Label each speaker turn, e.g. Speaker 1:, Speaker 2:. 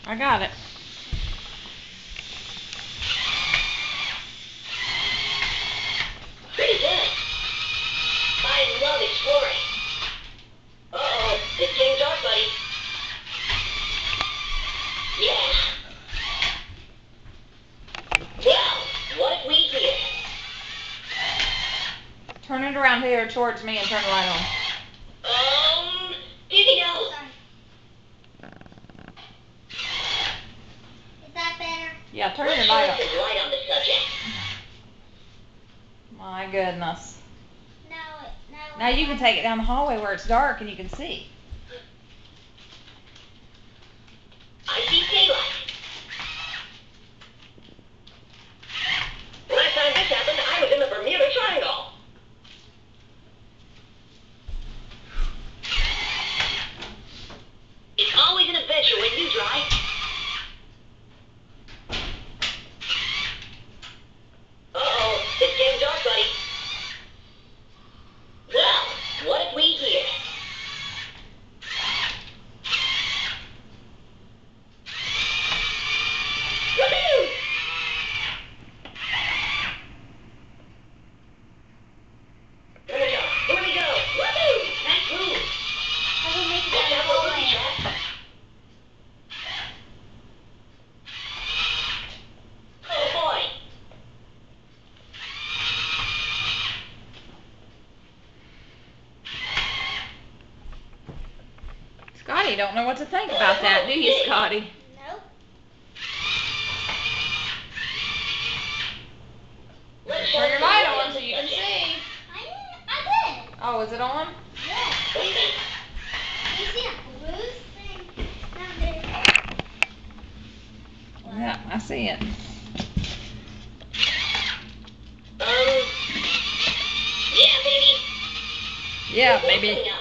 Speaker 1: I got it.
Speaker 2: Pretty good. I love exploring. Uh-oh, it's getting dark, buddy. Yeah. Well, what if we hear?
Speaker 1: Turn it around here towards me and turn the light on.
Speaker 2: Did you know?
Speaker 3: Is that better?
Speaker 1: Yeah, turn
Speaker 2: Let's
Speaker 1: your light
Speaker 2: shine
Speaker 1: on.
Speaker 2: some light on the subject.
Speaker 1: My goodness.
Speaker 3: No.
Speaker 1: Now you can take it down the hallway where it's dark and you can see.
Speaker 2: I see daylight. Last time this happened, I was in the Bermuda Triangle. It's always an adventure when you drive. Uh-oh, it's getting dark, buddy. Well, what if we hear? Woohoo! Here we go. Here we go. Woohoo! Nice move.
Speaker 3: How do we make it
Speaker 2: Watch
Speaker 3: down
Speaker 2: out
Speaker 3: the
Speaker 2: for booby
Speaker 3: hallway?
Speaker 2: traps. Oh boy.
Speaker 1: Scotty, don't know what to think about that, do you, Scotty?
Speaker 3: Nope.
Speaker 2: Let's
Speaker 1: Turn your light on so you can see.
Speaker 3: I did.
Speaker 1: Oh, is it on?
Speaker 3: Yeah. You see a blue thing down there?
Speaker 1: Yeah, I see it.
Speaker 2: Yeah, baby.
Speaker 1: Yeah,
Speaker 2: What's
Speaker 1: maybe.
Speaker 2: going on?